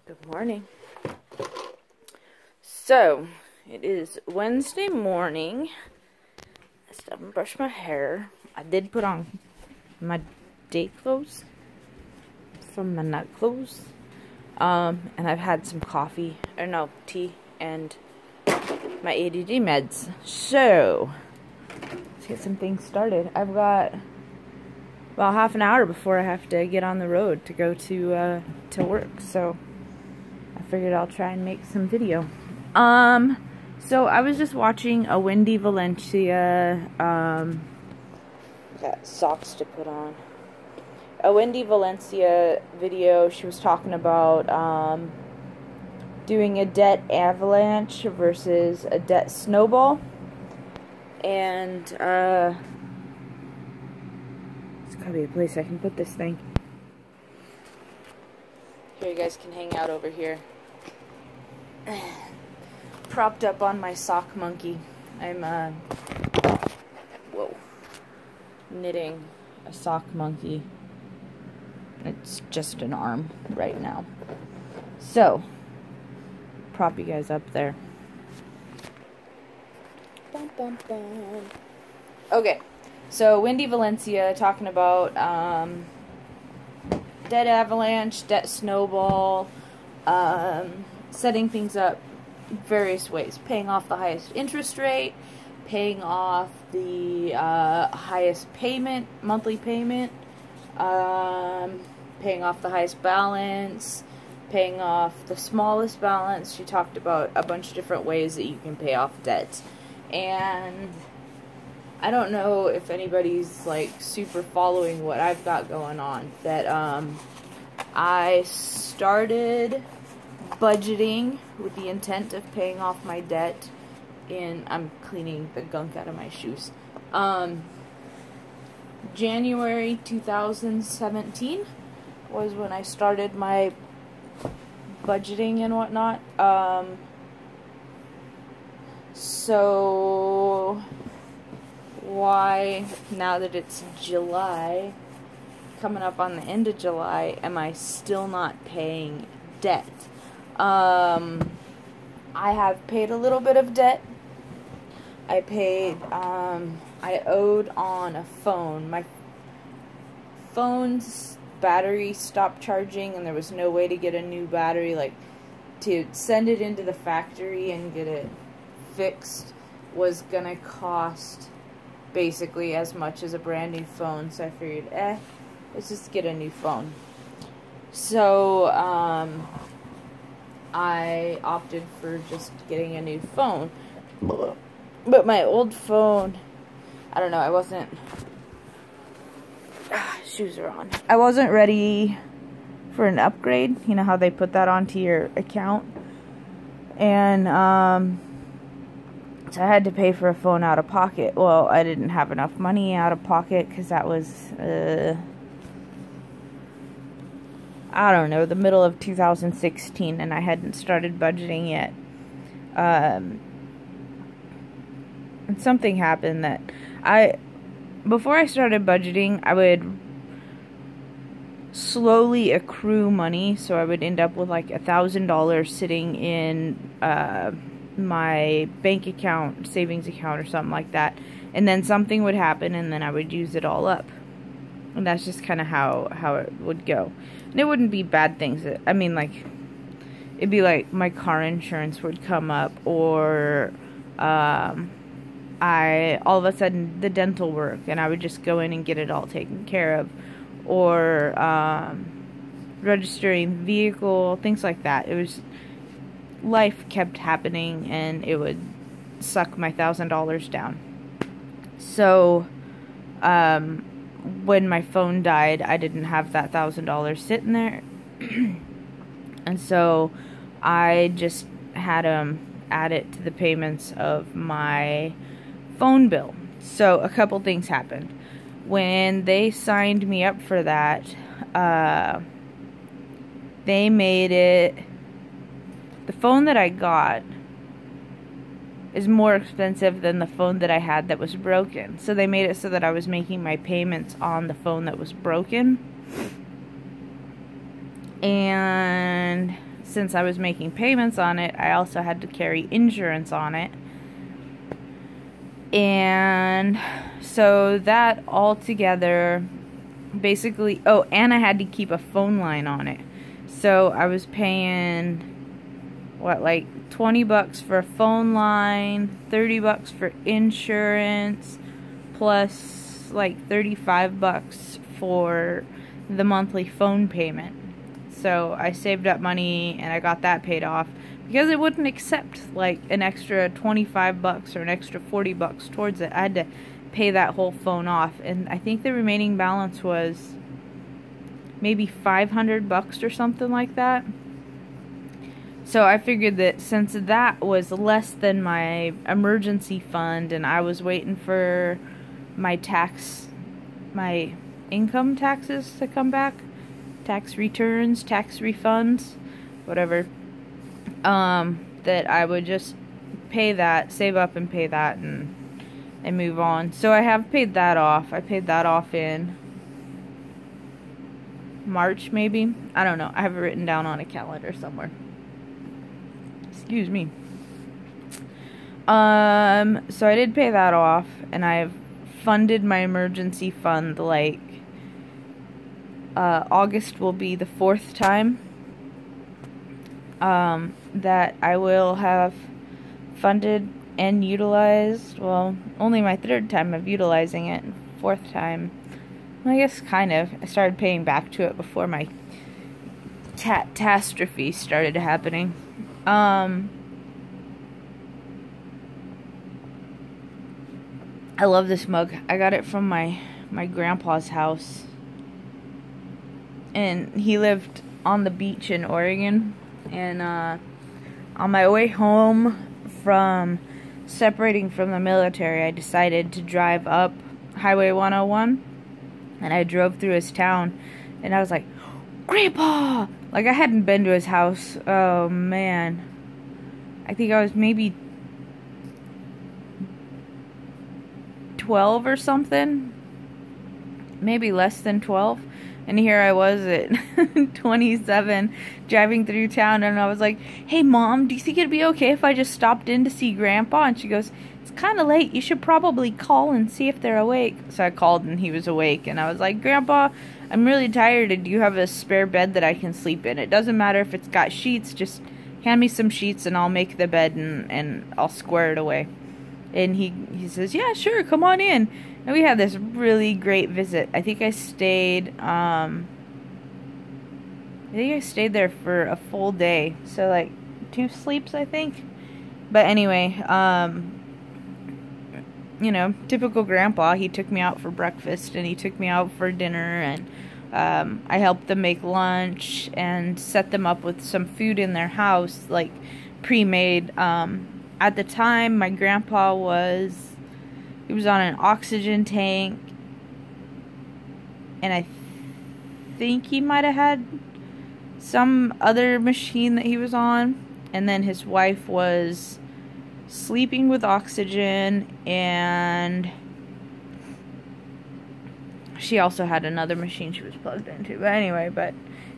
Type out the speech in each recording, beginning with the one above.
Good morning. So, it is Wednesday morning. I still haven't brushed my hair. I did put on my day clothes from my night clothes. And I've had some coffee, or no, tea, and my ADD meds. So, let's get some things started. I've got about half an hour before I have to get on the road to go to work. So, I figured I'll try and make some video. So I was just watching a Wendy Valencia, got socks to put on. A Wendy Valencia video. She was talking about, doing a debt avalanche versus a debt snowball. And, there's gotta be a place I can put this thing. Here, you guys can hang out over here. Propped up on my sock monkey. I'm, knitting a sock monkey. It's just an arm right now. So, prop you guys up there. Bum, bum, bum. Okay, so Wendy Valencia talking about, debt avalanche, debt snowball, setting things up various ways. Paying off the highest interest rate, paying off the highest payment, monthly payment, paying off the highest balance, paying off the smallest balance. She talked about a bunch of different ways that you can pay off debt. And I don't know if anybody's like super following what I've got going on. That I started budgeting with the intent of paying off my debt in, I'm cleaning the gunk out of my shoes, January 2017 was when I started my budgeting and whatnot. So why, now that it's July, coming up on the end of July, am I still not paying debt? I have paid a little bit of debt. I paid, I owed on a phone. My phone's battery stopped charging and there was no way to get a new battery, like, to send it into the factory and get it fixed was gonna cost basically as much as a brand new phone, so I figured, let's just get a new phone. So, I opted for just getting a new phone. But my old phone, I don't know, I wasn't, shoes are on. I wasn't ready for an upgrade. You know how they put that onto your account? And, so I had to pay for a phone out of pocket. Well, I didn't have enough money out of pocket because that was, I don't know, the middle of 2016, and I hadn't started budgeting yet. And something happened that before I started budgeting, I would slowly accrue money, so I would end up with like $1,000 sitting in, my bank account, savings account, or something like that, and then something would happen, and then I would use it all up. And that's just kind of how it would go. And it wouldn't be bad things. I mean, like, it'd be like my car insurance would come up, or all of a sudden the dental work, and I would just go in and get it all taken care of, or registering the vehicle, things like that. It was, life kept happening, and it would suck my $1,000 down. So, when my phone died, I didn't have that $1,000 sitting there. And so I just had add it to the payments of my phone bill. So a couple things happened. When they signed me up for that, they made it, the phone that I got is more expensive than the phone that I had that was broken. So they made it so that I was making my payments on the phone that was broken. And since I was making payments on it, I also had to carry insurance on it. And so that all together, basically, oh, and I had to keep a phone line on it. So I was paying, what, like $20 for a phone line, $30 for insurance, plus like $35 for the monthly phone payment. So I saved up money and I got that paid off, because it wouldn't accept like an extra $25 or an extra $40 towards it. I had to pay that whole phone off, and I think the remaining balance was maybe $500 or something like that. So I figured that since that was less than my emergency fund, and I was waiting for my income taxes to come back, tax returns, tax refunds, whatever, that I would just pay that, save up and pay that, and move on. So I have paid that off. I paid that off in March, maybe. I don't know. I have it written down on a calendar somewhere. Excuse me. So I did pay that off, and I've funded my emergency fund. Like, August will be the 4th time that I will have funded and utilized. Well, only my 3rd time of utilizing it, and 4th time, well, I guess kind of. I started paying back to it before my catastrophe started happening. I love this mug. I got it from my grandpa's house, and he lived on the beach in Oregon. And on my way home from separating from the military, I decided to drive up Highway 101, and I drove through his town, and I was like, Grandpa! Like, I hadn't been to his house. Oh, man. I think I was maybe 12 or something. Maybe less than 12. And here I was at 27, driving through town, and I was like, hey, Mom, do you think it'd be okay if I just stopped in to see Grandpa? And she goes, it's kind of late. You should probably call and see if they're awake. So I called, and he was awake, and I was like, Grandpa, I'm really tired, and do you have a spare bed that I can sleep in? It doesn't matter if it's got sheets, just hand me some sheets, and I'll make the bed, and I'll square it away. And he says, yeah, sure, come on in. And we had this really great visit. I think I stayed there for a full day. So, like, 2 sleeps, I think. But anyway, you know, typical Grandpa. He took me out for breakfast, and he took me out for dinner, and I helped them make lunch and set them up with some food in their house, like, pre-made. At the time, my grandpa was on an oxygen tank, and I think he might have had some other machine that he was on, and then his wife was sleeping with oxygen, and she also had another machine she was plugged into. But anyway, but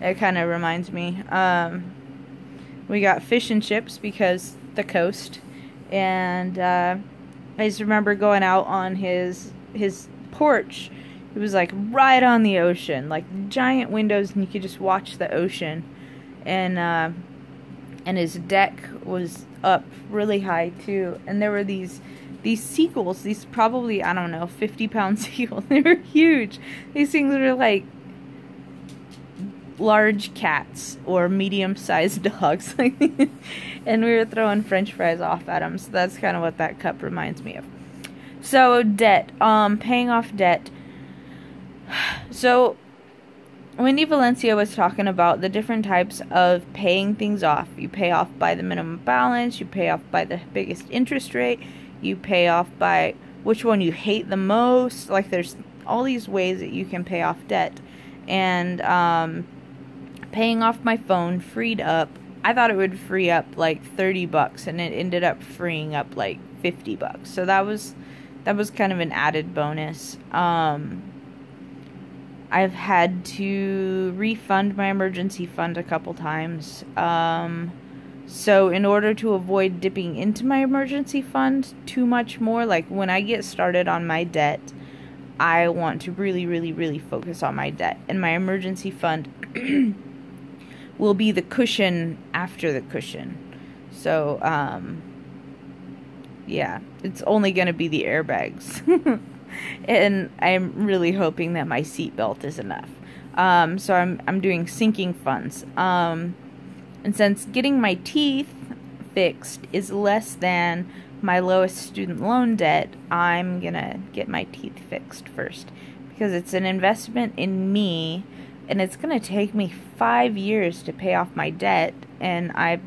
it kind of reminds me, we got fish and chips because the coast, and I just remember going out on his porch. It was like right on the ocean, like giant windows, and you could just watch the ocean. And his deck was up really high too. And there were these seagulls, these probably, I don't know, 50-pound seagulls. They were huge. These things were like large cats or medium-sized dogs. And we were throwing french fries off at them. So that's kind of what that cup reminds me of. So debt, paying off debt. So Wendy Valencia was talking about the different types of paying things off. You pay off by the minimum balance, you pay off by the biggest interest rate, you pay off by which one you hate the most. Like, there's all these ways that you can pay off debt. And paying off my phone freed up, I thought it would free up like $30, and it ended up freeing up like $50. So that was kind of an added bonus. I've had to refund my emergency fund a couple times. So in order to avoid dipping into my emergency fund too much more, like when I get started on my debt, I want to really focus on my debt. And my emergency fund will be the cushion after the cushion. So, yeah, it's only going to be the airbags. And I'm really hoping that my seatbelt is enough. So I'm doing sinking funds. And since getting my teeth fixed is less than my lowest student loan debt, I'm gonna get my teeth fixed first, because it's an investment in me, and it's gonna take me 5 years to pay off my debt. And I've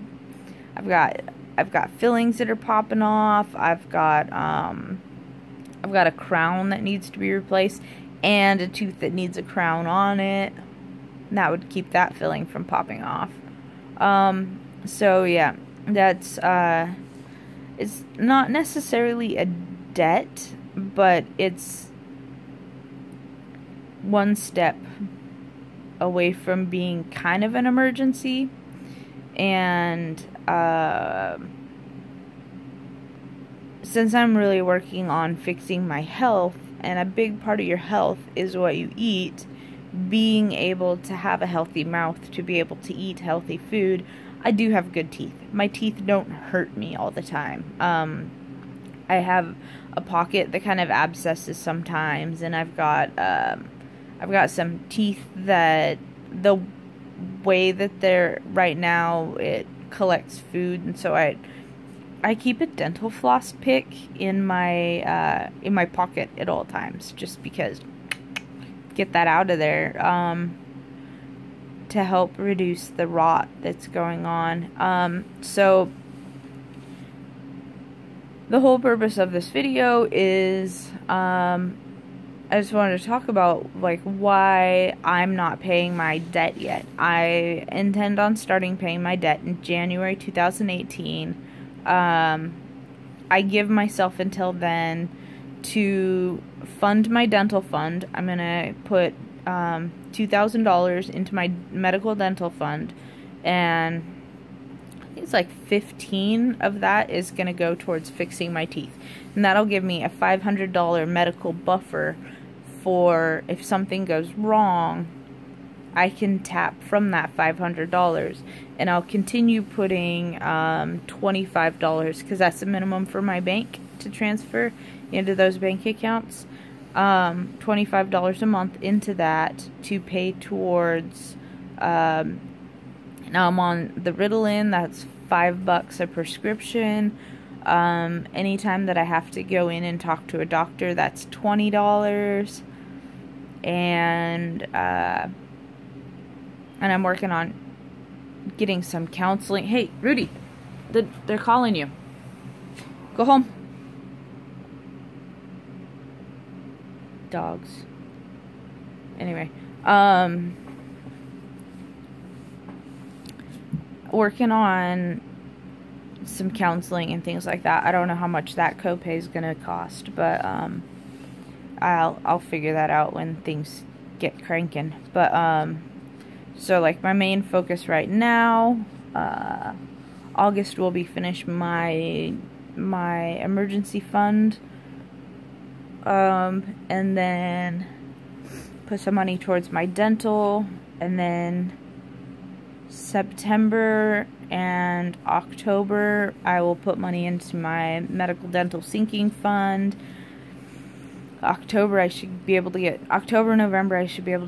got fillings that are popping off. I've got a crown that needs to be replaced, and a tooth that needs a crown on it. And that would keep that filling from popping off. So yeah, that's it's not necessarily a debt, but it's one step away from being kind of an emergency. And since I'm really working on fixing my health, and a big part of your health is what you eat, being able to have a healthy mouth to be able to eat healthy food, I do have good teeth. My teeth don't hurt me all the time. I have a pocket that kind of abscesses sometimes, and I've got some teeth that the way that they're right now, it collects food, and so I keep a dental floss pick in my pocket at all times, just because, get that out of there, to help reduce the rot that's going on. So the whole purpose of this video is, I just wanted to talk about, like, why I'm not paying my debt yet. I intend on starting paying my debt in January 2018. I give myself until then to fund my dental fund. I'm going to put $2,000 into my medical dental fund, and I think it's like 15 of that is going to go towards fixing my teeth. And that'll give me a $500 medical buffer for if something goes wrong. I can tap from that $500, and I'll continue putting $25, because that's the minimum for my bank to transfer into those bank accounts. $25 a month into that to pay towards, now I'm on the Ritalin, that's $5 a prescription. Anytime that I have to go in and talk to a doctor, that's $20. And I'm working on getting some counseling. Hey, Rudy, they're calling you. Go home. Dogs. Anyway, working on some counseling and things like that. I don't know how much that copay is gonna cost, but I'll figure that out when things get cranking. But so like my main focus right now, August will be finished my emergency fund, and then put some money towards my dental, and then September and October I will put money into my medical dental sinking fund. November I should be able to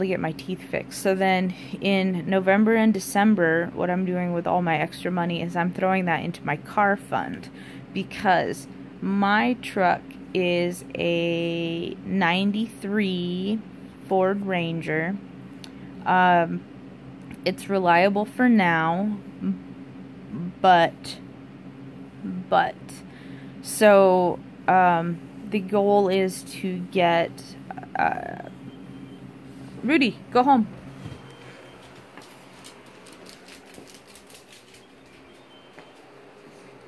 get my teeth fixed. So then in November and December, what I'm doing with all my extra money is I'm throwing that into my car fund, because my truck is a 93 Ford Ranger. It's reliable for now, but so the goal is to get Rudy, go home.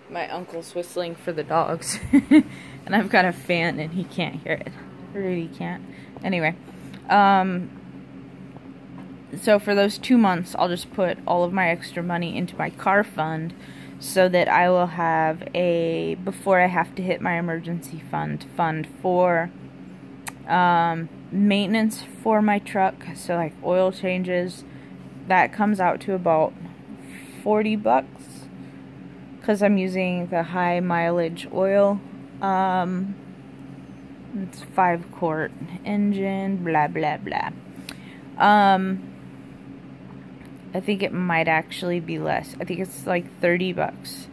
My uncle's whistling for the dogs. And I've got a fan and he can't hear it. Rudy can't. Anyway, So for those 2 months, I'll just put all of my extra money into my car fund so that I will have before I have to hit my emergency fund for maintenance for my truck. So like oil changes, that comes out to about $40 because I'm using the high mileage oil. It's 5-quart engine, blah blah blah. I think it might actually be less. I think it's like $30,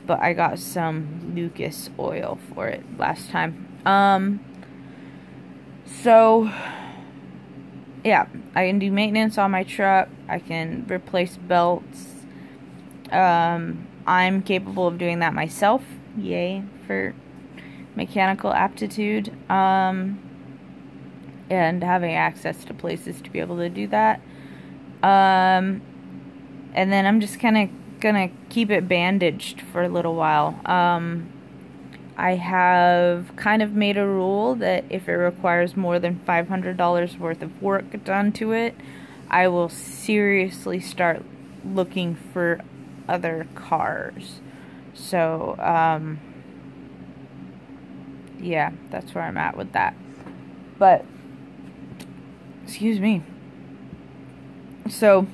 but I got some Lucas oil for it last time. So yeah, I can do maintenance on my truck. I can replace belts. I'm capable of doing that myself. Yay for mechanical aptitude. And having access to places to be able to do that. And then I'm just kind of gonna keep it bandaged for a little while. I have kind of made a rule that if it requires more than $500 worth of work done to it, I will seriously start looking for other cars. So, yeah, that's where I'm at with that. But, excuse me. So,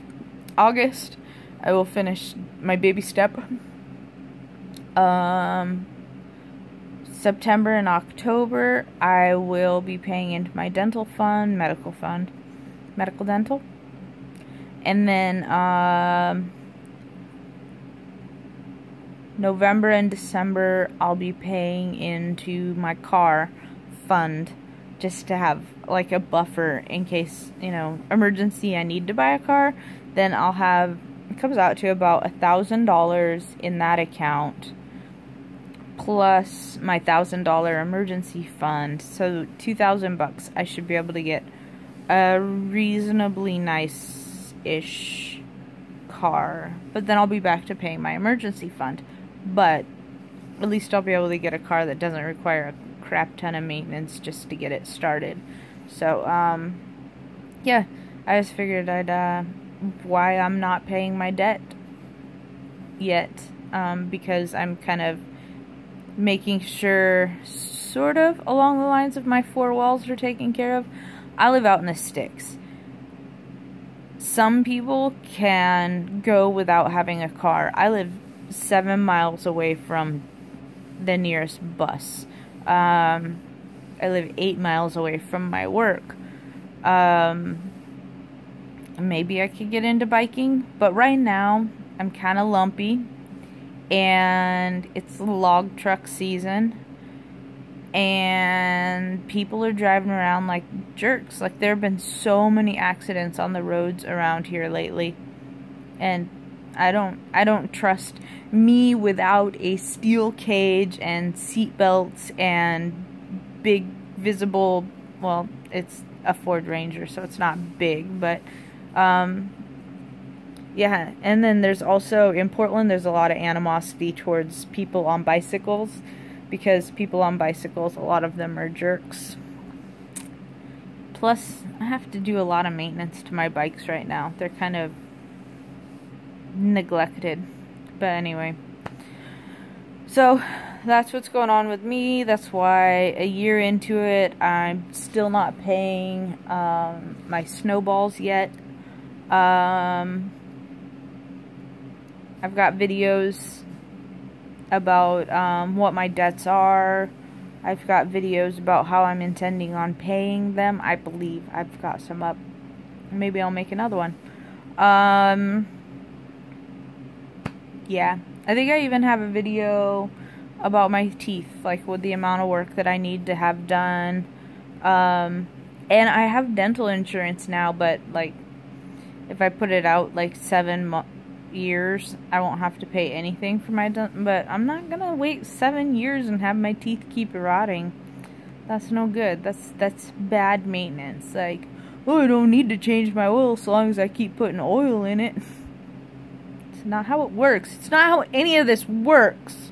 August, I will finish my baby step. September and October, I will be paying into my dental fund, medical dental. And then, November and December, I'll be paying into my car fund just to have like a buffer in case, you know, emergency I need to buy a car. Then I'll have, it comes out to about $1,000 in that account plus my $1,000 emergency fund. So $2,000 I should be able to get a reasonably nice-ish car. But then I'll be back to paying my emergency fund. But at least I'll be able to get a car that doesn't require a crap ton of maintenance just to get it started. So, yeah, I just figured why I'm not paying my debt yet, because I'm kind of making sure, sort of, along the lines of my 4 walls are taken care of. I live out in the sticks. Some people can go without having a car. I live 7 miles away from the nearest bus. I live 8 miles away from my work. Maybe I could get into biking, but right now I'm kind of lumpy, and it's log truck season, and people are driving around like jerks. Like, there have been so many accidents on the roads around here lately, and I don't trust me without a steel cage and seat belts and big visible, well, it's a Ford Ranger, so it's not big, but yeah. And then there's also, in Portland, there's a lot of animosity towards people on bicycles, because people on bicycles, a lot of them are jerks. Plus, I have to do a lot of maintenance to my bikes right now. They're kind of neglected. But anyway, so that's what's going on with me. That's why a year into it, I'm still not paying my snowballs yet. I've got videos about what my debts are. I've got videos about how I'm intending on paying them. I believe I've got some up. Maybe I'll make another one. Yeah, I think I even have a video about my teeth, like with the amount of work that I need to have done. And I have dental insurance now, but like, if I put it out like 7 years, I won't have to pay anything for my dental. But I'm not gonna wait 7 years and have my teeth keep rotting. That's no good. That's bad maintenance. Like, oh, I don't need to change my oil so long as I keep putting oil in it. It's not how it works. It's not how any of this works.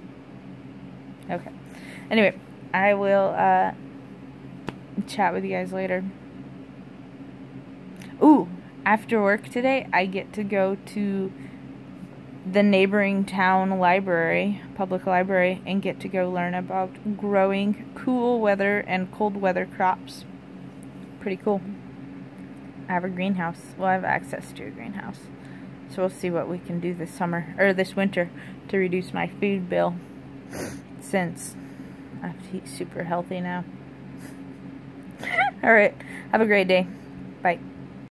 Okay. Anyway, I will chat with you guys later. Ooh, after work today, I get to go to the neighboring town library, public library, and get to go learn about growing cool weather and cold weather crops. Pretty cool. I have a greenhouse. Well, I have access to a greenhouse. So we'll see what we can do this summer, or this winter, to reduce my food bill, since I have to eat super healthy now. Alright, have a great day. Bye.